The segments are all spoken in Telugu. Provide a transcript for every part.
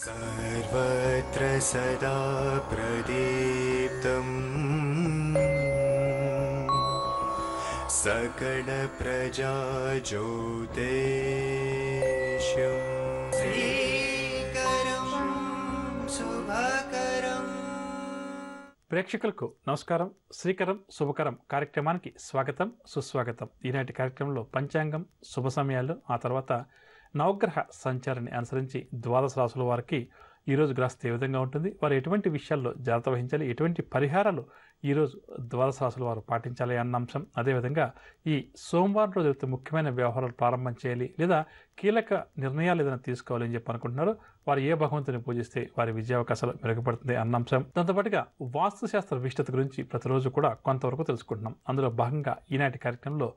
सर्वत्र सदा प्रदीप्तम् सकलप्रजाज्योतिष्यम् श्रीकरं शुभकरम्. ప్రేక్షకులకు నమస్కారం. శ్రీకరం శుభకరం కార్యక్రమానికి స్వాగతం సుస్వాగతం. ఈనాటి కార్యక్రమంలో పంచాంగం, శుభ సమయాలు, ఆ తర్వాత నవగ్రహ సంచారాన్ని అనుసరించి ద్వాదశ రాశుల వారికి ఈరోజు గ్రహస్థితి ఏ విధంగా ఉంటుంది, వారు ఎటువంటి విషయాల్లో జాగ్రత్త వహించాలి, ఎటువంటి పరిహారాలు ఈరోజు ద్వాదశ రాశుల వారు పాటించాలి అన్న అంశం, అదేవిధంగా ఈ సోమవారం రోజు అయితే ముఖ్యమైన వ్యవహారాలు ప్రారంభం చేయాలి లేదా కీలక నిర్ణయాలు ఏదైనా తీసుకోవాలి అని చెప్పి అనుకుంటున్నారు, వారు ఏ భగవంతుని పూజిస్తే వారి విజయావకాశాలు మెరుగుపడుతుంది అన్న అంశం. దాంతోపాటుగా వాస్తుశాస్త్ర విశిష్టత గురించి ప్రతిరోజు కూడా కొంతవరకు తెలుసుకుంటున్నాం. అందులో భాగంగా ఈనాటి కార్యక్రమంలో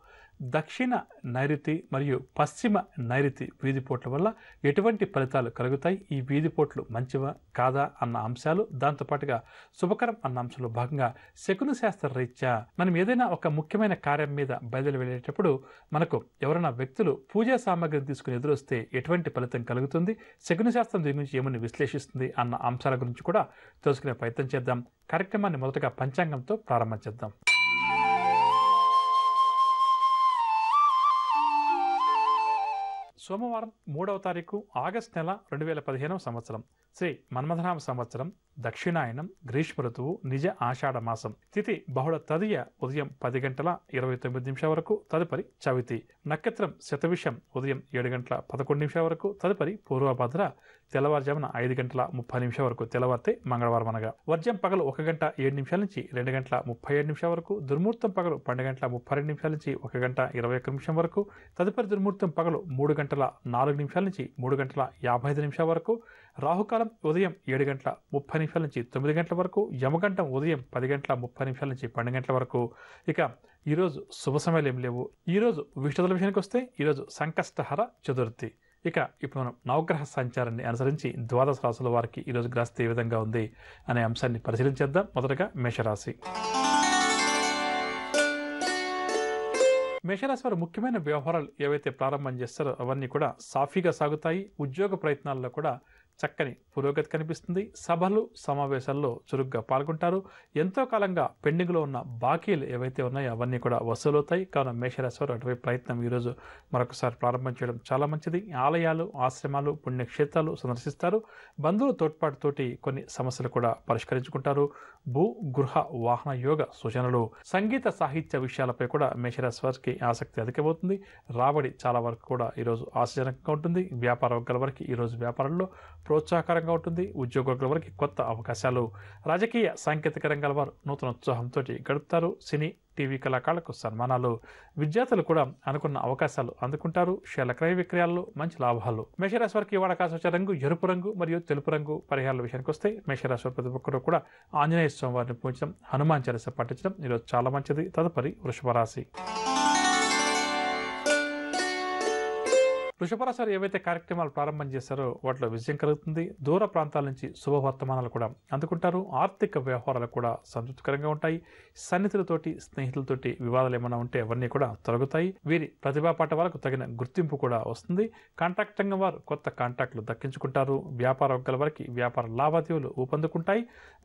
దక్షిణ నైరుతి మరియు పశ్చిమ నైరుతి వీధిపోట్ల వల్ల ఎటువంటి ఫలితాలు కలుగుతాయి, ఈ వీధిపోట్లు మంచివా కాదా అన్న అంశాలు, దాంతోపాటుగా శుభకరం అన్న అంశంలో భాగంగా శకున శాస్త్ర రీత్యా మనం ఏదైనా ఒక ముఖ్యమైన కార్యం మీద బయలుదేరి వెళ్ళేటప్పుడు మనకు ఎవరైనా వ్యక్తులు పూజా సామాగ్రిని తీసుకుని ఎదురొస్తే ఎటువంటి ఫలితం కలుగుతుంది, శకున శాస్త్రం దీని గురించి ఏమని విశ్లేషిస్తుంది అన్న అంశాల గురించి కూడా తెలుసుకునే ప్రయత్నం చేద్దాం. కార్యక్రమాన్ని మొదటగా పంచాంగంతో ప్రారంభం చేద్దాం. సోమవారం 3వ తారీఖు ఆగస్టు నెల 2015 సంవత్సరం, శ్రీ మన్మథనామ సంవత్సరం, దక్షిణాయనం, గ్రీష్మ ఋతువు, నిజ ఆషాఢ మాసం. తిథి బహుళ తదియ ఉదయం 10:29 వరకు, తదుపరి చవితి. నక్షత్రం శతవిషం ఉదయం 7:11 వరకు, తదుపరి పూర్వభద్ర తెల్లవారుజామున 5:30 వరకు, తెల్లవారితే మంగళవారం అనగా. వర్జం పగలు 1:07 నుంచి 2:37 వరకు, దుర్ముహూర్తం పగలు 12:32 నుంచి 1:21 వరకు, తదుపరి దుర్ముహూర్తం పగలు 3:04 నుంచి 3:55 వరకు, రాహుకాలం ఉదయం 7:30 నుంచి 9 గంటల వరకు, యమగంటం ఉదయం 10:30 నుంచి 12 గంటల వరకు. ఇక ఈరోజు శుభ సమయాలు ఏం లేవు. ఈరోజు విష్ణుతుల విషయానికి వస్తే ఈరోజు సంకష్టహర చతుర్థి. ఇక ఇప్పుడు మనం నవగ్రహ సంచారాన్ని అనుసరించి ద్వాదశ రాశుల వారికి ఈరోజు గ్రహస్థితి ఏ విధంగా ఉంది అనే అంశాన్ని పరిశీలించేద్దాం. మొదటగా మేషరాశి. మేషరాశి వారు ముఖ్యమైన వ్యవహారాలు ఏవైతే ప్రారంభం చేస్తారో అవన్నీ కూడా సాఫీగా సాగుతాయి. ఉద్యోగ ప్రయత్నాల్లో కూడా చక్కని పురోగతి కనిపిస్తుంది. సభలు సమావేశాల్లో చురుగ్గా పాల్గొంటారు. ఎంతో కాలంగా పెండింగ్లో ఉన్న బాకీలు ఏవైతే ఉన్నాయో అవన్నీ కూడా వసూలవుతాయి. కావున మేషరాశి వారు అటువైపు ప్రయత్నం ఈరోజు మరొకసారి ప్రారంభం చేయడం చాలా మంచిది. ఆలయాలు, ఆశ్రమాలు, పుణ్యక్షేత్రాలు సందర్శిస్తారు. బంధువుల తోడ్పాటుతోటి కొన్ని సమస్యలు కూడా పరిష్కరించుకుంటారు. భూ గృహ వాహన యోగ సూచనలు. సంగీత సాహిత్య విషయాలపై కూడా మేషరాశి వారికి ఆసక్తి అధికమవుతుంది. రాబడి చాలా వరకు కూడా ఈరోజు ఆశాజనకంగా ఉంటుంది. వ్యాపార వర్గాల వరకు ఈరోజు వ్యాపారంలో ప్రోత్సాహకరంగా ఉంటుంది. ఉద్యోగ వర్గాల వరకు కొత్త అవకాశాలు. రాజకీయ సాంకేతిక రంగాల వారు నూతన ఉత్సాహంతో గడుపుతారు. సినీ టీవీ కళాకారులకు సన్మానాలు. విద్యార్థులు కూడా అనుకున్న అవకాశాలు అందుకుంటారు. షేర్ల క్రయ విక్రయాల్లో మంచి లాభాలు. మేషరాశి వారికి ఇవాళ కాసొచ్చే రంగు ఎరుపు రంగు మరియు తెలుపు రంగు. పరిహారాల విషయానికి వస్తే మేషరాశి వారి ప్రతి ఒక్కరు కూడా ఆంజనేయ స్వామి వారిని పూజించడం, హనుమాన్ చాలీసా పఠించడం ఈరోజు చాలా మంచిది. తదుపరి వృషభ రాశి. వృషభరాశి వారు ఏవైతే కార్యక్రమాలు ప్రారంభం చేశారో వాటిలో విజయం కలుగుతుంది. దూర ప్రాంతాల నుంచి శుభవర్తమానాలు కూడా అందుకుంటారు. ఆర్థిక వ్యవహారాలు కూడా సంతృప్తికరంగా ఉంటాయి. సన్నిహితులతోటి, స్నేహితులతోటి వివాదాలు ఏమైనా ఉంటే అవన్నీ కూడా తొలగుతాయి. వీరి ప్రతిభా పాట వారికి తగిన గుర్తింపు కూడా వస్తుంది. కాంట్రాక్ట్ రంగం వారు కొత్త కాంట్రాక్టులు దక్కించుకుంటారు. వ్యాపార వర్గాల వారికి వ్యాపార లావాదేవీలు ఊపందుకుంటాయి.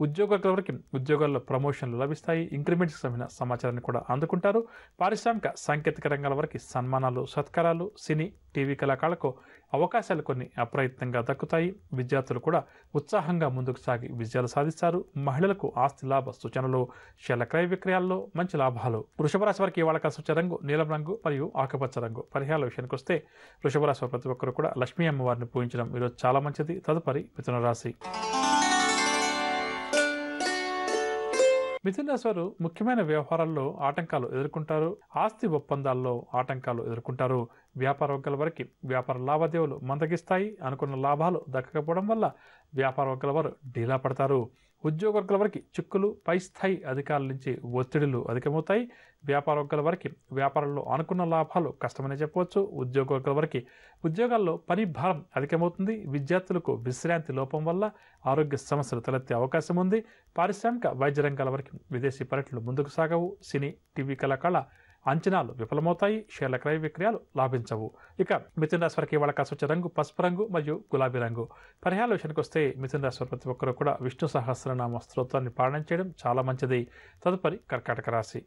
ఉద్యోగ వర్గాల వారికి ఉద్యోగాల్లో ప్రమోషన్లు లభిస్తాయి. ఇంక్రిమెంట్స్ సంబంధించిన సమాచారాన్ని కూడా అందుకుంటారు. పారిశ్రామిక సాంకేతిక రంగాల వారికి సన్మానాలు, సత్కారాలు. సినీ టీవీ కళాకారులకు అవకాశాలు కొన్ని అప్రయత్నంగా దక్కుతాయి. విద్యార్థులు కూడా ఉత్సాహంగా ముందుకు సాగి విజయాలు సాధిస్తారు. మహిళలకు ఆస్తి లాభ సూచనలు. షేర్ల క్రయ విక్రయాల్లో మంచి లాభాలు. వృషభ రాశి వారికి ఇవాళ కాసొచ్చే రంగు నీలం రంగు మరియు ఆకుపచ్చ రంగు. పరిహారాల విషయానికి వస్తే వృషభ రాశి వారి ప్రతి ఒక్కరు కూడా లక్ష్మీ అమ్మవారిని పూజించడం ఈరోజు చాలా మంచిది. తదుపరి మిథున రాశి. మిథున రాశి వారు ముఖ్యమైన వ్యవహారాల్లో ఆటంకాలు ఎదుర్కొంటారు. ఆస్తి ఒప్పందాల్లో ఆటంకాలు ఎదుర్కొంటారు. వ్యాపార వర్గాల వరకు వ్యాపార లావాదేవీలు మందగిస్తాయి. అనుకున్న లాభాలు దక్కకపోవడం వల్ల వ్యాపార వర్గాల వారు డీలా పడతారు. ఉద్యోగ వర్గాల వరకు చిక్కులు, పై స్థాయి అధికారుల నుంచి ఒత్తిడులు అధికమవుతాయి. వ్యాపార వర్గాల వరకు వ్యాపారంలో అనుకున్న లాభాలు కష్టమని చెప్పవచ్చు. ఉద్యోగ వర్గాల వరకు ఉద్యోగాల్లో పని భారం అధికమవుతుంది. విద్యార్థులకు విశ్రాంతి లోపం వల్ల ఆరోగ్య సమస్యలు తలెత్తే అవకాశం ఉంది. పారిశ్రామిక వైద్య రంగాల వరకు విదేశీ పర్యటనలు ముందుకు సాగవు. సినీ టీవీ కళాకారుల అంచనాలు విఫలమవుతాయి. షేర్ల క్రయ విక్రయాలు లాభించవు. ఇక మిథున రాశి వారికి ఇవాళ కలిసి వచ్చే రంగు పసుపు రంగు మరియు గులాబీ రంగు. పరిహారాల విషయానికి వస్తే మిథున రాశి వారి ప్రతి ఒక్కరూ కూడా విష్ణు సహస్రనామ స్తోత్రాన్ని పారాయణ చేయడం చాలా మంచిది. తదుపరి కర్కాటక రాశి.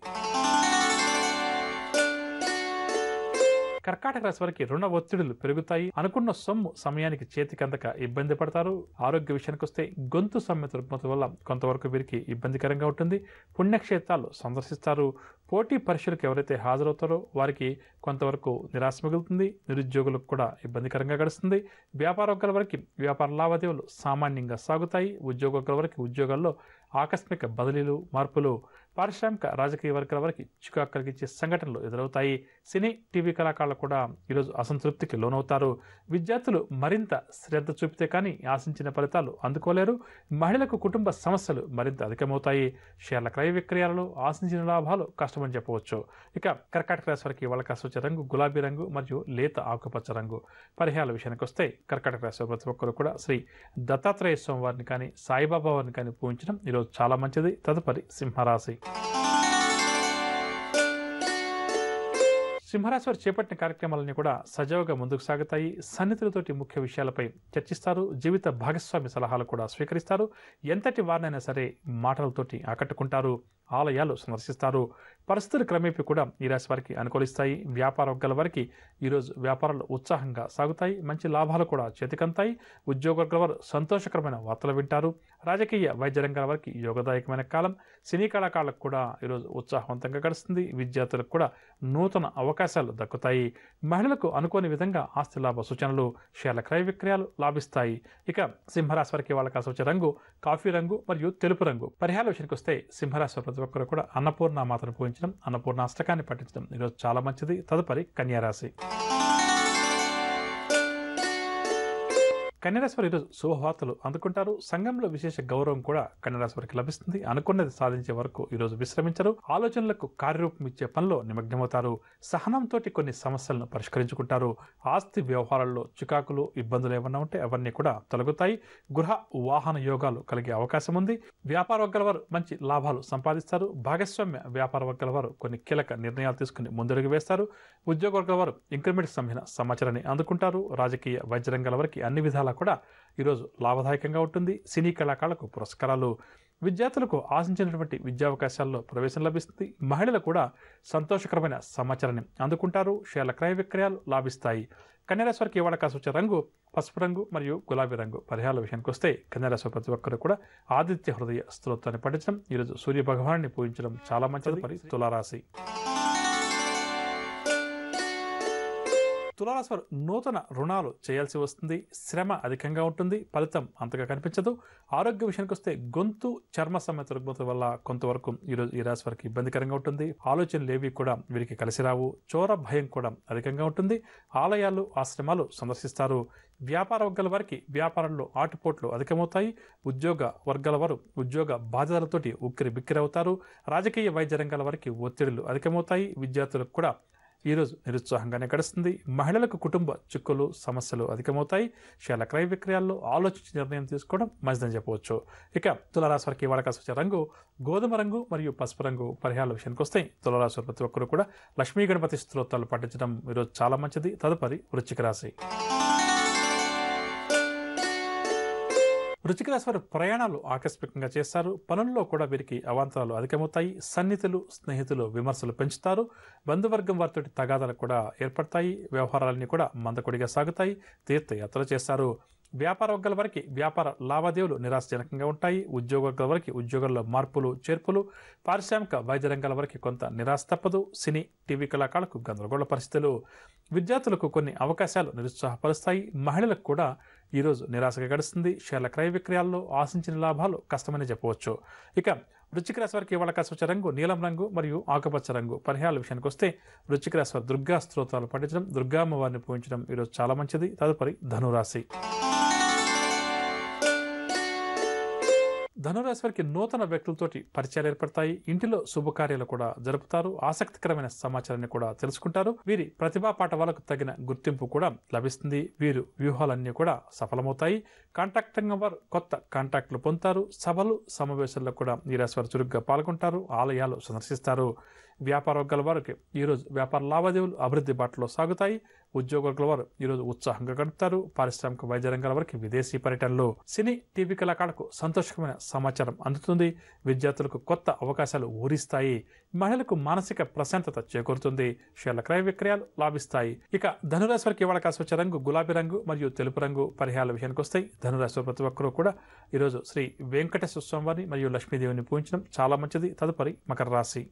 కర్కాటక రాశి వారికి రుణ ఒత్తిడులు పెరుగుతాయి. అనుకున్న సొమ్ము సమయానికి చేతికి అందక ఇబ్బంది పడతారు. ఆరోగ్య విషయానికి వస్తే గొంతు సమ్మెత రుగ్మత వల్ల కొంతవరకు వీరికి ఇబ్బందికరంగా ఉంటుంది. పుణ్యక్షేత్రాలు సందర్శిస్తారు. పోటీ పరీక్షలకు ఎవరైతే హాజరవుతారో వారికి కొంతవరకు నిరాశ మిగులుతుంది. నిరుద్యోగులకు కూడా ఇబ్బందికరంగా గడుస్తుంది. వ్యాపార వర్గాల వారికి వ్యాపార లావాదేవీలు సామాన్యంగా సాగుతాయి. ఉద్యోగ వర్గాల వారికి ఉద్యోగాల్లో ఆకస్మిక బదిలీలు, మార్పులు, పారిశ్రామిక రాజకీయ వర్గాల వారికి చికాకు కలిగించే సంఘటనలు ఎదురవుతాయి. సినీ, టీవీ కళాకారులు కూడా ఈరోజు అసంతృప్తికి లోనవుతారు. విద్యార్థులు మరింత శ్రద్ధ చూపితే కానీ ఆశించిన ఫలితాలు అందుకోలేరు. మహిళలకు కుటుంబ సమస్యలు మరింత అధికమవుతాయి. షేర్ల క్రయ విక్రయాలలో ఆశించిన లాభాలు కష్టమని చెప్పవచ్చు. ఇక కర్కాటక రాశి వారికి ఇవాళ కలిసి వచ్చే రంగు గులాబీ రంగు మరియు లేత ఆకుపచ్చ రంగు. పరిహారాల విషయానికి వస్తే కర్కాటక రాశి ప్రతి ఒక్కరు కూడా శ్రీ దత్తాత్రేయ స్వామి వారిని కానీ సాయిబాబా వారిని కానీ పూజించడం ఈరోజు చాలా మంచిది. తదుపరి సింహరాశి. సింహరాశి వారు చేపట్టిన కార్యక్రమాలన్నీ కూడా సజావుగా ముందుకు సాగుతాయి. సన్నిహితులతోటి ముఖ్య విషయాలపై చర్చిస్తారు. జీవిత భాగస్వామి సలహాలు కూడా స్వీకరిస్తారు. ఎంతటి వారినైనా సరే మాటలతోటి ఆకట్టుకుంటారు. ఆలయాలు సందర్శిస్తారు. పరిస్థితులు క్రమేపీ కూడా ఈ రాశి వారికి అనుకూలిస్తాయి. వ్యాపార వర్గాల వారికి ఈరోజు వ్యాపారాలు ఉత్సాహంగా సాగుతాయి. మంచి లాభాలు కూడా చేతికంతాయి. ఉద్యోగ వర్గాల వారు సంతోషకరమైన వార్తలు వింటారు. రాజకీయ వైద్య రంగాల వారికి యోగదాయకమైన కాలం. సినీ కళాకారులకు కూడా ఈరోజు ఉత్సాహవంతంగా గడుస్తుంది. విద్యార్థులకు కూడా నూతన అవకాశాలు దక్కుతాయి. మహిళలకు అనుకోని విధంగా ఆస్తి లాభ సూచనలు, షేర్ల క్రయ విక్రయాలు లాభిస్తాయి. ఇక సింహరాశి వారికి వాళ్ళ కాసి వచ్చే రంగు కాఫీ రంగు మరియు తెలుపు రంగు. పరిహారాల విషయానికి వస్తే సింహరాశి ప్రతి ఒక్కరు కూడా అన్నపూర్ణ మాతను పూజించడం, అన్నపూర్ణ అష్టకాన్ని పఠించడం ఈరోజు చాలా మంచిది. తదుపరి కన్యారాశి. కన్యారాశి వారు ఈరోజు శుభవార్తలు అందుకుంటారు. సంఘంలో విశేష గౌరవం కూడా కన్యారాశి వారికి లభిస్తుంది. అనుకున్నది సాధించే వరకు ఈరోజు విశ్రమించరు. ఆలోచనలకు కార్యరూపం ఇచ్చే పనిలో నిమగ్నమవుతారు. సహనంతో కొన్ని సమస్యలను పరిష్కరించుకుంటారు. ఆస్తి వ్యవహారాల్లో చికాకులు, ఇబ్బందులు ఏమన్నా ఉంటే అవన్నీ కూడా తొలగుతాయి. గృహ వాహన యోగాలు కలిగే అవకాశం ఉంది. వ్యాపార వర్గాల వారు మంచి లాభాలు సంపాదిస్తారు. భాగస్వామ్య వ్యాపార వర్గాల వారు కొన్ని కీలక నిర్ణయాలు తీసుకుని ముందడుగు వేస్తారు. ఉద్యోగ వర్గాల వారు ఇంక్రిమెంట్ సంబంధించిన సమాచారాన్ని అందుకుంటారు. రాజకీయ వైద్య రంగాల వారికి అన్ని విధాలా కూడా ఈరోజు లాభదాయకంగా ఉంటుంది. సినీ కళాకారులకు పురస్కారాలు, విద్యార్థులకు ఆశించినటువంటి విద్యావకాశాల్లో ప్రవేశం లభిస్తుంది. మహిళలు కూడా సంతోషకరమైన సమాచారాన్ని అందుకుంటారు. షేర్ల క్రయ విక్రయాలు లాభిస్తాయి. కన్యారాశి వారికి ఇవాళ కాసి వచ్చే రంగు పసుపు రంగు మరియు గులాబీ రంగు. పరిహారాల విషయానికి వస్తే కన్యారాశి ప్రతి ఒక్కరు కూడా ఆదిత్య హృదయ స్తోత్రాన్ని పఠించడం, ఈరోజు సూర్య భగవాన్ని పూజించడం చాలా మంచిది. తులారాశి. తులారాశి వారు నూతన రుణాలు చేయాల్సి వస్తుంది. శ్రమ అధికంగా ఉంటుంది. ఫలితం అంతగా కనిపించదు. ఆరోగ్య విషయానికి వస్తే గొంతు, చర్మ సమేత రుగ్మత వల్ల కొంతవరకు ఈరోజు ఈ రాశి వారికి ఇబ్బందికరంగా ఉంటుంది. ఆలోచనలు ఏవి కూడా వీరికి కలిసి రావు. చోర భయం కూడా అధికంగా ఉంటుంది. ఆలయాలు, ఆశ్రమాలు సందర్శిస్తారు. వ్యాపార వర్గాల వారికి వ్యాపారంలో ఆటుపోట్లు అధికమవుతాయి. ఉద్యోగ వర్గాల వారు ఉద్యోగ బాధ్యతలతోటి ఉక్కిరి బిక్కిరవుతారు. రాజకీయ వైద్య రంగాల వారికి ఒత్తిడులు అధికమవుతాయి. విద్యార్థులకు కూడా ఈరోజు నిరుత్సాహంగానే గడుస్తుంది. మహిళలకు కుటుంబ చిక్కులు, సమస్యలు అధికమవుతాయి. షేర్ల క్రయ విక్రయాల్లో ఆలోచించి నిర్ణయం తీసుకోవడం మంచిదని చెప్పవచ్చు. ఇక తులారాశి వారికి ఇవాళ కాసి వచ్చే రంగు గోధుమ రంగు మరియు పసుపు రంగు. పరిహారాల విషయానికి వస్తే తులారాశి వారు ప్రతి ఒక్కరు కూడా లక్ష్మీ గణపతి స్తోత్రాలు పఠించడం ఈరోజు చాలా మంచిది. తదుపరి వృశ్చిక రాశి. వృశ్చిక రాశి వారు ప్రయాణాలు ఆకస్మికంగా చేస్తారు. పనుల్లో కూడా వీరికి అవాంతరాలు అధికమవుతాయి. సన్నిహితులు, స్నేహితులు విమర్శలు పెంచుతారు. బంధువర్గం వారితో తగాదాలు కూడా ఏర్పడతాయి. వ్యవహారాలన్నీ కూడా మందకొడిగా సాగుతాయి. తీర్థయాత్రలు చేస్తారు. వ్యాపార వర్గాల వారికి వ్యాపార లావాదేవీలు నిరాశజనకంగా ఉంటాయి. ఉద్యోగ వర్గాల వారికి ఉద్యోగాల్లో మార్పులు, చేర్పులు, పారిశ్రామిక వైద్య రంగాల వారికి కొంత నిరాశ తప్పదు. సినీ, టీవీ కళాకారులకు గందరగోళ పరిస్థితులు. విద్యార్థులకు కొన్ని అవకాశాలు నిరుత్సాహపరుస్తాయి. మహిళలకు కూడా ఈరోజు నిరాశగా గడుస్తుంది. షేర్ల క్రయ విక్రయాల్లో ఆశించిన లాభాలు కష్టమని చెప్పవచ్చు. ఇక వృశ్చిక రాశి వారికి ఇవాళ కాసి వచ్చే రంగు నీలం రంగు మరియు ఆకుపచ్చ రంగు. పరిహారాల విషయానికి వస్తే వృశ్చిక రాశి వారు దుర్గా స్తోత్రాలు పఠించడం, దుర్గా అమ్మవారిని పూజించడం ఈరోజు చాలా మంచిది. తదుపరి ధనురాశి. ధనురాశి వారికి నూతన వ్యక్తులతోటి పరిచయాలు ఏర్పడతాయి. ఇంటిలో శుభకార్యాలు కూడా జరుపుతారు. ఆసక్తికరమైన సమాచారాన్ని కూడా తెలుసుకుంటారు. వీరి ప్రతిభా పాఠవాలకు తగిన గుర్తింపు కూడా లభిస్తుంది. వీరు వ్యూహాలన్నీ కూడా సఫలమవుతాయి. కాంటాక్ట్ రంగం వారు కొత్త కాంటాక్టులు పొందుతారు. సభలు సమావేశాల్లో కూడా ఈ రాశి వారు చురుగ్గా పాల్గొంటారు. ఆలయాలు సందర్శిస్తారు. వ్యాపార వర్గాల వారికి ఈరోజు వ్యాపార లావాదేవీలు అభివృద్ధి బాటలో సాగుతాయి. ఉద్యోగ వర్గాల వారు ఈరోజు ఉత్సాహంగా గడుపుతారు. పారిశ్రామిక వైద్య రంగాల వారికి విదేశీ పర్యటనలు. సినీ టీవీ కళాకారులకు సంతోషకరమైన సమాచారం అందుతుంది. విద్యార్థులకు కొత్త అవకాశాలు ఊరిస్తాయి. మహిళలకు మానసిక ప్రశాంతత చేకూరుతుంది. షేర్ల క్రయ విక్రయాలు లాభిస్తాయి. ఇక ధనురాశి వారికి ఇవాళ కాసి వచ్చే రంగు గులాబీ రంగు మరియు తెలుపు రంగు. పరిహారాల విషయానికి వస్తాయి. ధనురాశి వారి ప్రతి ఒక్కరూ కూడా ఈరోజు శ్రీ వెంకటేశ్వర స్వామి వారిని మరియు లక్ష్మీదేవిని పూజించడం చాలా మంచిది. తదుపరి మకర రాశి.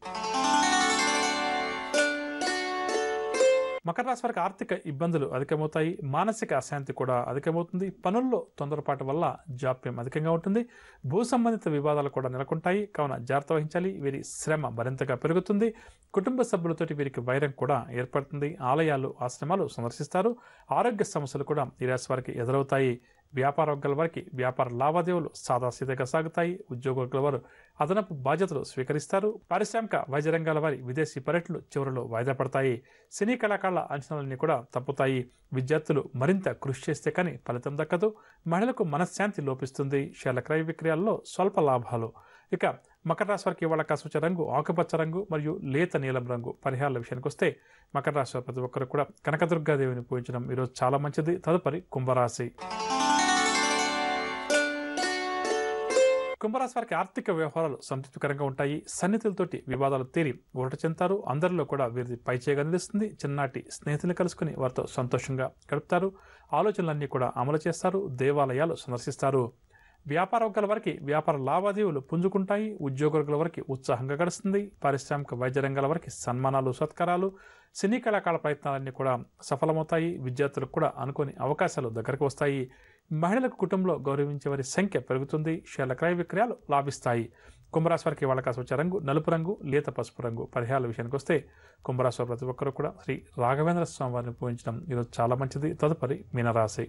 మకర రాశి వారికి ఆర్థిక ఇబ్బందులు అధికమవుతాయి. మానసిక అశాంతి కూడా అధికమవుతుంది. పనుల్లో తొందరపాటు వల్ల జాప్యం అధికంగా ఉంటుంది. భూ సంబంధిత వివాదాలు కూడా నెలకొంటాయి. కావున జాగ్రత్త వహించాలి. వీరి శ్రమ మరింతగా పెరుగుతుంది. కుటుంబ సభ్యులతోటి వీరికి వైరం కూడా ఏర్పడుతుంది. ఆలయాలు ఆశ్రమాలు సందర్శిస్తారు. ఆరోగ్య సమస్యలు కూడా ఈ రాశి వారికి ఎదురవుతాయి. వ్యాపార వర్గాల వారికి వ్యాపార లావాదేవీలు సాదాసీదగా సాగుతాయి. ఉద్యోగ వర్గాల వారు అదనపు బాధ్యతలు స్వీకరిస్తారు. పారిశ్రామిక వైద్య రంగాల వారి విదేశీ పర్యటనలు చివరిలో వాయిదా పడతాయి. సినీ కళాకారుల అంచనాలన్నీ కూడా తప్పుతాయి. విద్యార్థులు మరింత కృషి చేస్తే కానీ ఫలితం దక్కదు. మహిళలకు మనశ్శాంతి లోపిస్తుంది. షేర్ల క్రయ విక్రయాల్లో స్వల్ప లాభాలు. ఇక మకర రాశి వారికి ఇవాళ కాసి వచ్చే రంగు ఆకుపచ్చ రంగు మరియు లేత నీలం రంగు. పరిహారాల విషయానికి వస్తే మకర రాశి వారి ప్రతి ఒక్కరు కూడా కనకదుర్గాదేవిని పూజించడం ఈరోజు చాలా మంచిది. తదుపరి కుంభరాశి. కుంభరాశి వారికి ఆర్థిక వ్యవహారాలు సంతృప్తికరంగా ఉంటాయి. సన్నిహితులతోటి వివాదాలు తీరి ఊరట చెందుతారు. అందరిలో కూడా వీరిది పైచేయగా నిలుస్తుంది. చిన్ననాటి స్నేహితులు కలుసుకుని వారితో సంతోషంగా గడుపుతారు. ఆలోచనలన్నీ కూడా అమలు చేస్తారు. దేవాలయాలు సందర్శిస్తారు. వ్యాపార వర్గాల వారికి వ్యాపార లావాదేవీలు పుంజుకుంటాయి. ఉద్యోగ వర్గాల వారికి ఉత్సాహంగా గడుస్తుంది. పారిశ్రామిక వైద్య రంగాల వారికి సన్మానాలు సత్కారాలు. సినీ కళాకారుల ప్రయత్నాలన్నీ కూడా సఫలమవుతాయి. విద్యార్థులకు కూడా అనుకోని అవకాశాలు దగ్గరకు వస్తాయి. మహిళలకు కుటుంబంలో గౌరవించే వారి సంఖ్య పెరుగుతుంది. షేర్ల క్రయ విక్రయాలు లాభిస్తాయి. కుంభరాశి వారికి ఇవాళ కాసి వచ్చే రంగు నలుపు రంగు లేత పసుపు రంగు. పరిహారాల విషయానికి వస్తే కుంభరాశి వారి ప్రతి ఒక్కరు కూడా శ్రీ రాఘవేంద్ర స్వామి వారిని పూజించడం ఈరోజు చాలా మంచిది. తదుపరి మీనరాశి.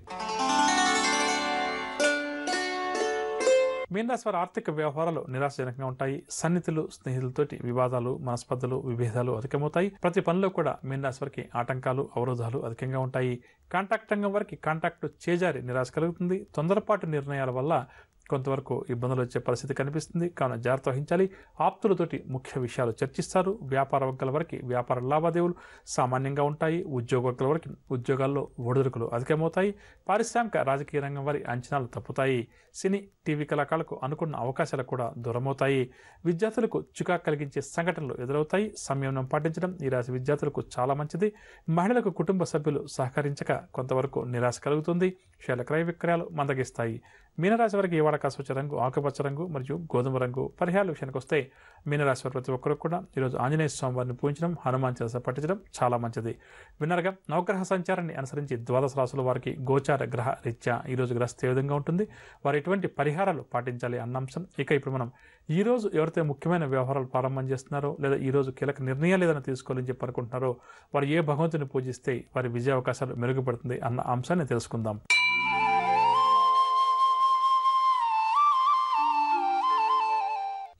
మీనరాశి వారి ఆర్థిక వ్యవహారాలు నిరాశజనకంగా ఉంటాయి. సన్నిహితులు స్నేహితులతోటి వివాదాలు మనస్పర్ధలు విభేదాలు అధికమవుతాయి. ప్రతి పనిలో కూడా మీనరాశి వారికి ఆటంకాలు అవరోధాలు అధికంగా ఉంటాయి. కాంటాక్ట్ రంగం వారికి కాంటాక్ట్ చేజారి నిరాశ కలుగుతుంది. తొందరపాటు నిర్ణయాల వల్ల కొంతవరకు ఇబ్బందులు వచ్చే పరిస్థితి కనిపిస్తుంది. కావున జాగ్రత్త వహించాలి. ఆప్తులతోటి ముఖ్య విషయాలు చర్చిస్తారు. వ్యాపార వర్గాల వరకు వ్యాపార లావాదేవీలు సామాన్యంగా ఉంటాయి. ఉద్యోగ వర్గాల వరకు ఉద్యోగాల్లో ఒడిదుడుకులు అధికమవుతాయి. పారిశ్రామిక రాజకీయ రంగం వారి అంచనాలు తప్పుతాయి. సినీ టీవీ కళాకారులకు అనుకున్న అవకాశాలు కూడా దూరమవుతాయి. విద్యార్థులకు చికాకు కలిగించే సంఘటనలు ఎదురవుతాయి. సంయమనం పాటించడం ఈ రాశి విద్యార్థులకు చాలా మంచిది. మహిళలకు కుటుంబ సభ్యులు సహకరించక కొంతవరకు నిరాశ కలుగుతుంది. షేర్ల క్రయ విక్రయాలు మందగిస్తాయి. మీనరాశి వారికి ఇవాళ కాసి వచ్చే రంగు ఆకుపచ్చ రంగు మరియు గోధుమ రంగు. పరిహారాల విషయానికి వస్తే మీనరాశి వారి ప్రతి ఒక్కరు కూడా ఈరోజు ఆంజనేయ స్వామి వారిని పూజించడం హనుమాన్ చాలీసా పఠించడం చాలా మంచిది. విన్నరగా నవగ్రహ సంచారాన్ని అనుసరించి ద్వాదశ రాశుల వారికి గోచార గ్రహ రీత్యా ఈరోజు గ్రహస్థ ఏ విధంగా ఉంటుంది, వారు ఎటువంటి పరిహారాలు పాటించాలి అన్న అంశం. ఇక ఇప్పుడు మనం ఈరోజు ఎవరైతే ముఖ్యమైన వ్యవహారాలు ప్రారంభం చేస్తున్నారో లేదా ఈరోజు కీలక నిర్ణయాలు ఏదైనా తీసుకోవాలని చెప్పి అనుకుంటున్నారో వారు ఏ భగవంతుని పూజిస్తే వారి విజయ అవకాశాలు మెరుగుపడుతుంది అన్న అంశాన్ని తెలుసుకుందాం.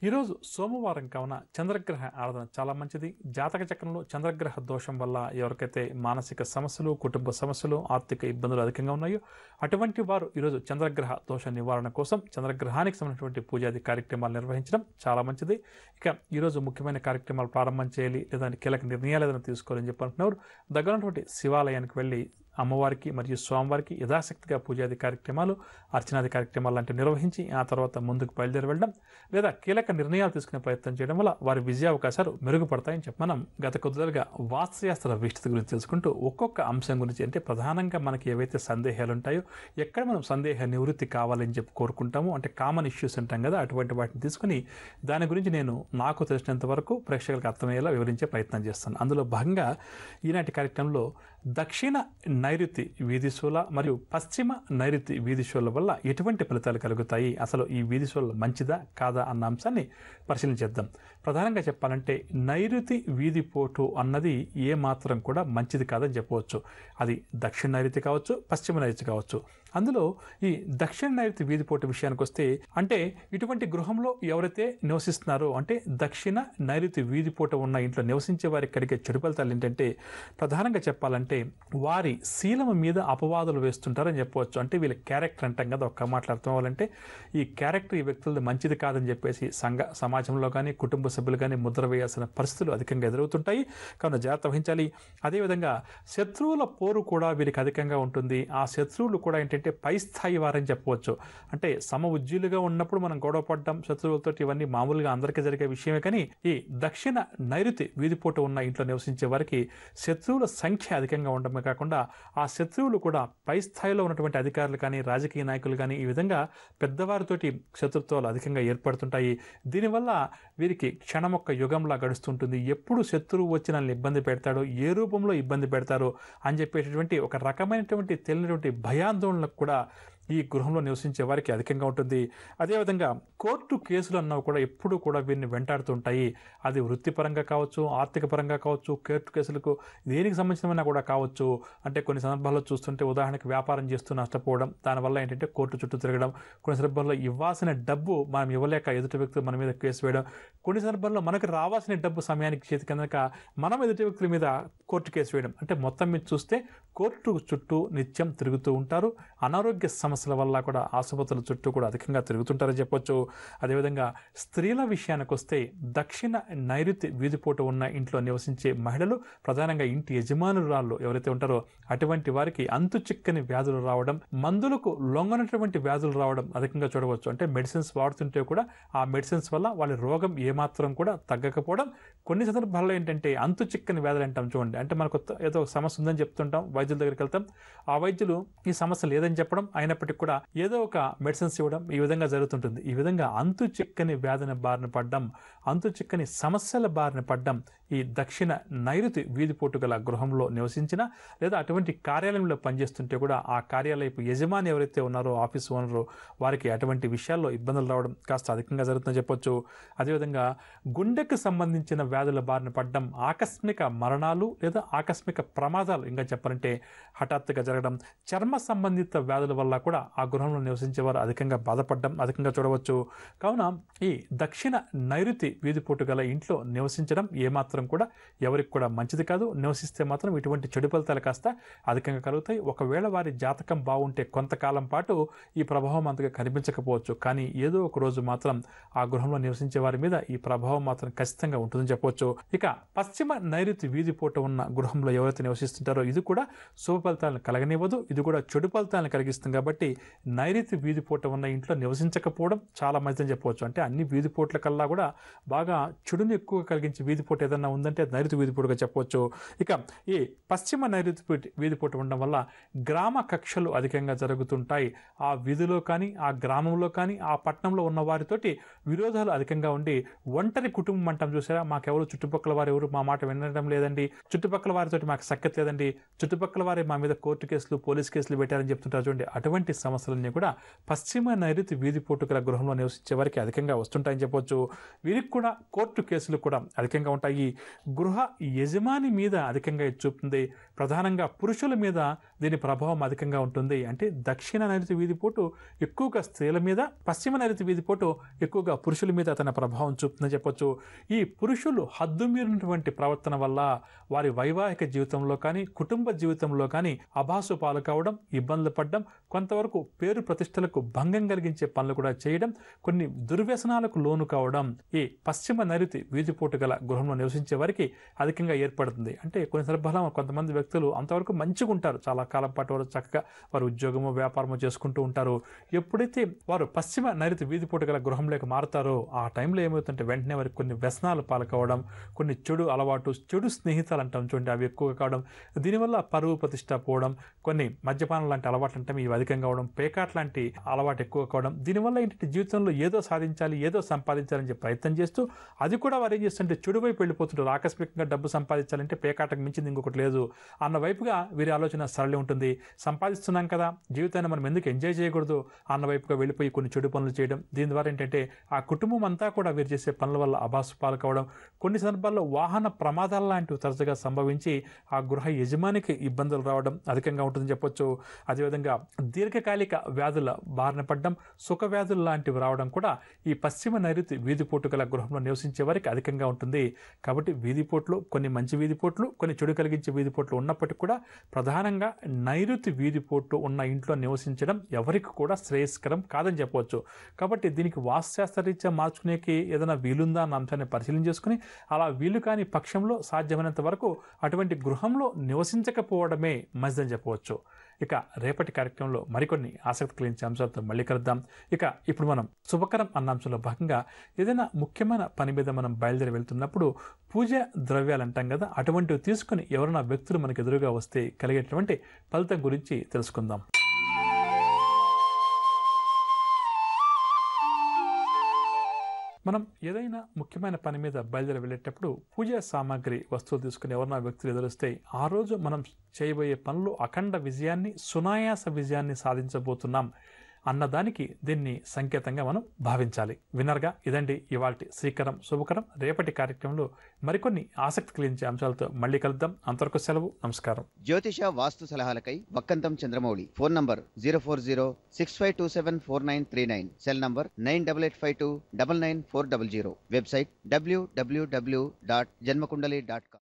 ఈరోజు సోమవారం కావున చంద్రగ్రహ ఆరాధన చాలా మంచిది. జాతక చక్రంలో చంద్రగ్రహ దోషం వల్ల ఎవరికైతే మానసిక సమస్యలు కుటుంబ సమస్యలు ఆర్థిక ఇబ్బందులు అధికంగా ఉన్నాయో అటువంటి వారు ఈరోజు చంద్రగ్రహ దోష నివారణ కోసం చంద్రగ్రహానికి సంబంధించినటువంటి పూజాది కార్యక్రమాలు నిర్వహించడం చాలా మంచిది. ఇక ఈరోజు ముఖ్యమైన కార్యక్రమాలు ప్రారంభం చేయాలి లేదా కీలక నిర్ణయాలు ఏదైనా తీసుకోవాలని చెప్పి అంటున్నారు. దగ్గరటువంటి శివాలయానికి వెళ్ళి అమ్మవారికి మరియు స్వామివారికి యథాశక్తిగా పూజాది కార్యక్రమాలు అర్చనాది కార్యక్రమాలు లాంటివి నిర్వహించి ఆ తర్వాత ముందుకు బయలుదేరి వెళ్ళడం లేదా కీలక నిర్ణయాలు తీసుకునే ప్రయత్నం చేయడం వల్ల వారి విజయ అవకాశాలు మెరుగుపడతాయని చెప్పి మనం గత కొద్దిగా వాస్తుశాస్త్ర విస్తృతి గురించి తెలుసుకుంటూ ఒక్కొక్క అంశం గురించి అంటే ప్రధానంగా మనకి ఏవైతే సందేహాలు ఉంటాయో ఎక్కడ మనం సందేహ నివృత్తి కావాలని చెప్పి కోరుకుంటామో అంటే కామన్ ఇష్యూస్ ఉంటాం కదా అటువంటి వాటిని తీసుకుని దాని గురించి నేను నాకు తెలిసినంత వరకు ప్రేక్షకులకు అర్థమయ్యేలా వివరించే ప్రయత్నం చేస్తాను. అందులో భాగంగా ఈనాటి కార్యక్రమంలో దక్షిణ నైరుతి వీధిశూల మరియు పశ్చిమ నైరుతి వీధిశూల వల్ల ఎటువంటి ఫలితాలు కలుగుతాయి, అసలు ఈ వీధిశూల మంచిదా కాదా అన్న అంశాన్ని పరిశీలించేద్దాం. ప్రధానంగా చెప్పాలంటే నైరుతి వీధిపోటు అన్నది ఏ మాత్రం కూడా మంచిది కాదని చెప్పవచ్చు. అది దక్షిణ నైరుతి కావచ్చు పశ్చిమ నైరుతి కావచ్చు. అందులో ఈ దక్షిణ నైరుతి వీధిపోటు విషయానికి వస్తే అంటే ఇటువంటి గృహంలో ఎవరైతే నివసిస్తున్నారో అంటే దక్షిణ నైరుతి వీధిపోటు ఉన్న ఇంట్లో నివసించే వారికి కలిగే చెడు ఫలితాలు ఏంటంటే ప్రధానంగా చెప్పాలంటే వారి శీలం మీద అపవాదులు వేస్తుంటారని చెప్పవచ్చు. అంటే వీళ్ళ క్యారెక్టర్ అంటాం కదా, ఒక్క మాట్లాడుతూ వాళ్ళంటే ఈ క్యారెక్టర్ ఈ వ్యక్తులది మంచిది కాదని చెప్పేసి సమాజంలో కానీ కుటుంబ సభ్యులు కానీ ముద్ర వేయాల్సిన పరిస్థితులు అధికంగా ఎదురవుతుంటాయి. కావున జాగ్రత్త వహించాలి. అదేవిధంగా శత్రువుల పోరు కూడా వీరికి అధికంగా ఉంటుంది. ఆ శత్రువులు కూడా ఏంటంటే పై స్థాయి వారని చెప్పవచ్చు. అంటే సమ ఉజ్జీలుగా ఉన్నప్పుడు మనం గొడవ పడ్డం శత్రువులతో ఇవన్నీ మామూలుగా అందరికీ జరిగే విషయమే. కానీ ఈ దక్షిణ నైరుతి వీధిపోటు ఉన్న ఇంట్లో నివసించే వారికి శత్రువుల సంఖ్య అధికంగా ఉండడమే కాకుండా ఆ శత్రువులు కూడా పై స్థాయిలో ఉన్నటువంటి అధికారులు కానీ రాజకీయ నాయకులు కానీ ఈ విధంగా పెద్దవారితోటి శత్రుత్వాలు అధికంగా ఏర్పడుతుంటాయి. దీనివల్ల వీరికి క్షణమొక్క యుగంలా గడుస్తుంటుంది. ఎప్పుడు శత్రువు వచ్చి నన్ను ఇబ్బంది పెడతాడో, ఏ రూపంలో ఇబ్బంది పెడతారో అని చెప్పేటటువంటి ఒక రకమైనటువంటి తెలియనటువంటి భయాందోళనకు కూడా ఈ గృహంలో నివసించే వారికి అధికంగా ఉంటుంది. అదేవిధంగా కోర్టు కేసులు అన్నవి కూడా ఎప్పుడూ కూడా వీరిని వెంటాడుతుంటాయి. అది వృత్తిపరంగా కావచ్చు, ఆర్థిక పరంగా కావచ్చు, కోర్టు కేసులకు దేనికి సంబంధించిన కూడా కావచ్చు. అంటే కొన్ని సందర్భాల్లో చూస్తుంటే ఉదాహరణకి వ్యాపారం చేస్తూ నష్టపోవడం, దానివల్ల ఏంటంటే కోర్టు చుట్టూ తిరగడం, కొన్ని సందర్భాల్లో ఇవ్వాల్సిన డబ్బు మనం ఇవ్వలేక ఎదుటి వ్యక్తులు మన మీద కేసు వేయడం, కొన్ని సందర్భాల్లో మనకు రావాల్సిన డబ్బు సమయానికి చేతి కిందక మనం ఎదుటి వ్యక్తుల మీద కోర్టు కేసు వేయడం. అంటే మొత్తం మీద చూస్తే కోర్టు చుట్టూ నిత్యం తిరుగుతూ ఉంటారు. అనారోగ్య సమస్యల వల్ల కూడా ఆసుపత్రుల చుట్టూ కూడా అధికంగా తిరుగుతుంటారని చెప్పొచ్చు. అదేవిధంగా స్త్రీల విషయానికి వస్తే దక్షిణ నైరుతి వీధిపోటు ఉన్న ఇంట్లో నివసించే మహిళలు ప్రధానంగా ఇంటి యజమానురాళ్ళు ఎవరైతే ఉంటారో అటువంటి వారికి అంతు చిక్కని వ్యాధులు రావడం, మందులకు లొంగనటువంటి వ్యాధులు రావడం అధికంగా చూడవచ్చు. అంటే మెడిసిన్స్ వాడుతుంటే కూడా ఆ మెడిసిన్స్ వల్ల వాళ్ళ రోగం ఏమాత్రం కూడా తగ్గకపోవడం, కొన్ని సందర్భాల్లో ఏంటంటే అంతు చిక్కని వ్యాధులు అంటాం చూడండి. అంటే మనకు ఏదో సమస్య ఉందని చెప్తుంటాం, వైద్యుల దగ్గరికి వెళ్తాం, ఆ వైద్యులు ఈ సమస్య లేదని చెప్పడం, అయినప్పటికీ కూడా ఏదో ఒక మెడిసిన్స్ ఇవ్వడం, ఈ విధంగా జరుగుతుంటుంది. ఈ విధంగా అంతు చిక్కని వ్యాధిని బారిన పడ్డం, అంతు చిక్కని సమస్యల బారిన పడ్డం ఈ దక్షిణ నైరుతి వీధిపోటు గల గృహంలో నివసించిన లేదా అటువంటి కార్యాలయంలో పనిచేస్తుంటే కూడా ఆ కార్యాలయపు యజమాని ఎవరైతే ఉన్నారో ఆఫీస్ ఓనరు వారికి అటువంటి విషయాల్లో ఇబ్బందులు రావడం కాస్త అధికంగా జరుగుతుందని చెప్పొచ్చు. అదేవిధంగా గుండెకు సంబంధించిన వ్యాధుల బారిన పడ్డం, ఆకస్మిక మరణాలు లేదా ఆకస్మిక ప్రమాదాలు ఇంకా చెప్పాలంటే హఠాత్తుగా జరగడం, చర్మ సంబంధిత వ్యాధుల వల్ల కూడా ఆ గృహంలో నివసించేవారు అధికంగా బాధపడడం అధికంగా చూడవచ్చు. కావున ఈ దక్షిణ నైరుతి వీధిపోటు గల ఇంట్లో నివసించడం ఏమాత్రం కూడా ఎవరికి కూడా మంచిది కాదు. నివసిస్తే మాత్రం ఇటువంటి చెడు ఫలితాలు కాస్త అధికంగా కలుగుతాయి. ఒకవేళ వారి జాతకం బాగుంటే కొంతకాలం పాటు ఈ ప్రభావం అంతగా కనిపించకపోవచ్చు, కానీ ఏదో ఒక రోజు మాత్రం ఆ గృహంలో నివసించే వారి మీద ఈ ప్రభావం మాత్రం ఖచ్చితంగా ఉంటుందని చెప్పవచ్చు. ఇక పశ్చిమ నైరుతి వీధిపోటు ఉన్న గృహంలో ఎవరైతే నివసిస్తుంటారో ఇది కూడా శుభ ఫలితాలను కలగనివ్వదు, ఇది కూడా చెడు ఫలితాలను కలిగిస్తుంది. కాబట్టి నైరుతి వీధిపోటు ఉన్న ఇంట్లో నివసించకపోవడం చాలా మంచిదని చెప్పవచ్చు. అంటే అన్ని వీధిపోట్ల కల్లా కూడా బాగా చెడుని ఎక్కువగా కలిగించే వీధిపోటు ఏదన్నా ఉందంటే నైరుతి వీధిపోటుగా చెప్పవచ్చు. ఇక ఈ పశ్చిమ నైరుతి వీధిపోటు ఉండడం వల్ల గ్రామ కక్షలు అధికంగా జరుగుతుంటాయి. ఆ వీధిలో కానీ ఆ గ్రామంలో కానీ ఆ పట్టణంలో ఉన్న వారితోటి విరోధాలు అధికంగా ఉండి ఒంటరి కుటుంబం అంటాం చూసారా, మాకెవరు చుట్టుపక్కల వారు ఎవరు మా మాట వినడం లేదండి, చుట్టుపక్కల వారితోటి మాకు సఖ్యత లేదండి, చుట్టుపక్కల వారే మా మీద కోర్టు కేసులు పోలీస్ కేసులు పెట్టారని చెప్తుంటారు చూడండి. అటువంటి సమస్యలన్నీ కూడా పశ్చిమ నైరుతి వీధిపోటు గల గృహంలో నివసించే వారికి అధికంగా వస్తుంటాయని చెప్పొచ్చు. వీరికి కూడా కోర్టు కేసులు కూడా అధికంగా ఉంటాయి. గృహ యజమాని మీద అధికంగా చూపుతుంది. ప్రధానంగా పురుషుల మీద దీని ప్రభావం అధికంగా ఉంటుంది. అంటే దక్షిణ నైరుతి వీధిపోటు ఎక్కువగా స్త్రీల మీద, పశ్చిమ నైరుతి వీధిపోటు ఎక్కువగా పురుషుల మీద తన ప్రభావం చూపుతుందని చెప్పొచ్చు. ఈ పురుషులు హద్దుమీరినటువంటి ప్రవర్తన వల్ల వారి వైవాహిక జీవితంలో కానీ కుటుంబ జీవితంలో కానీ అభాసు పాలు కావడం, ఇబ్బందులు పడడం, కొంతవరకు పేరు ప్రతిష్టలకు భంగం కలిగించే పనులు కూడా చేయడం, కొన్ని దుర్వ్యసనాలకు లోను కావడం ఈ పశ్చిమ నైరుతి వీధిపోటు గల గృహంలో నివసించే వారికి అధికంగా ఏర్పడుతుంది. అంటే కొన్ని సందర్భాల్లో కొంతమంది వ్యక్తులు అంతవరకు మంచిగా ఉంటారు, చాలా కాలం పాటు వారు చక్కగా వారు ఉద్యోగము వ్యాపారము చేసుకుంటూ ఉంటారు. ఎప్పుడైతే వారు పశ్చిమ నైరుతి వీధిపోటు గల గృహంలోకి మారుతారో ఆ టైంలో ఏమవుతుంటే వెంటనే వారికి కొన్ని వ్యసనాలు పాల్కోవడం, కొన్ని చెడు అలవాటు, చెడు స్నేహితాలు అంటాం చూడండి అవి ఎక్కువగా కావడం, దీనివల్ల పరువు ప్రతిష్ట పోవడం, కొన్ని మద్యపానం లాంటి అలవాట్లు అంటే ఇవి అధికంగా అవడం, పేకాట్ లాంటి అలవాటు ఎక్కువ కావడం, దీనివల్ల ఏంటంటే జీవితంలో ఏదో సాధించాలి ఏదో సంపాదించాలని చెప్పి ప్రయత్నం చేస్తూ అది కూడా వారు ఏం చేస్తుంటే చెడు వైపు వెళ్ళిపోతుంటారు. ఆకస్మికంగా డబ్బు సంపాదించాలంటే పేకాటకు మించింది ఇంకొకటి లేదు అన్న వైపుగా వీరి ఆలోచన సరళి ఉంటుంది. సంపాదిస్తున్నాం కదా, జీవితాన్ని మనం ఎందుకు ఎంజాయ్ చేయకూడదు అన్న వైపుగా వెళ్ళిపోయి కొన్ని చెడు పనులు చేయడం. దీని ద్వారా ఏంటంటే ఆ కుటుంబం అంతా కూడా వీరు చేసే పనుల వల్ల అబాసు పాలు కావడం, కొన్ని సందర్భాల్లో వాహన ప్రమాదాలు లాంటివి తరచుగా సంభవించి ఆ గృహ యజమానికి ఇబ్బందులు రావడం అధికంగా ఉంటుందని చెప్పొచ్చు. అదేవిధంగా దీర్ఘకాలిక వ్యాధుల బారిన పడడం, సుఖ వ్యాధులు లాంటివి రావడం కూడా ఈ పశ్చిమ నైరుతి వీధిపోటు గల గృహంలో నివసించే వారికి అధికంగా ఉంటుంది. కాబట్టి వీధిపోట్లు, కొన్ని మంచి వీధిపోట్లు, కొన్ని చెడు కలిగించే వీధిపోట్లు ఉన్నప్పటికీ కూడా ప్రధానంగా నైరుతి వీధిపోటు ఉన్న ఇంట్లో నివసించడం ఎవరికి కూడా శ్రేయస్కరం కాదని చెప్పవచ్చు. కాబట్టి దీనికి వాస్తుశాస్త్రరీత్యా మార్చుకునేకి ఏదైనా వీలుందా అన్న అంశాన్ని పరిశీలన చేసుకుని అలా వీలు కాని పక్షంలో సాధ్యమైనంత వరకు అటువంటి గృహంలో నివసించకపోవడమే మంచిదని చెప్పవచ్చు. ఇక రేపటి కార్యక్రమంలో మరికొన్ని ఆసక్తి కలిగించే అంశాలతో మళ్ళీ కలుద్దాం. ఇక ఇప్పుడు మనం శుభకరం అన్న అంశంలో భాగంగా ఏదైనా ముఖ్యమైన పని మీద మనం బయలుదేరి వెళ్తున్నప్పుడు పూజ ద్రవ్యాలు అంటాం కదా, అటువంటివి తీసుకుని ఎవరైనా వ్యక్తులు మనకు ఎదురుగా వస్తే కలిగేటువంటి ఫలితం గురించి తెలుసుకుందాం. మనం ఏదైనా ముఖ్యమైన పని మీద బయలుదేరి వెళ్ళేటప్పుడు పూజా సామాగ్రి వస్తువులు తీసుకుని ఎవరన్నా వ్యక్తులు ఎదురొస్తే ఆ రోజు మనం చేయబోయే పనులు అఖండ విజయాన్ని, సునాయాస విజయాన్ని సాధించబోతున్నాం అన్నదానికి దీన్ని సంకేతంగా మనం భావించాలి. విన్నర్గా ఇదండి ఇవాల్టి శ్రీకరం శుభకరం. రేపటి కార్యక్రమంలో మరికొన్ని ఆసక్తి కలిగించే అంశాలతో మళ్ళీ కలుద్దాం. అంతవరకు సెలవు, నమస్కారం. జ్యోతిష వాస్తు సలహాలకై Vakkantham Chandramouli. Phone number 04065274939. Cell number 9885299400. Website www.janmakundali.com.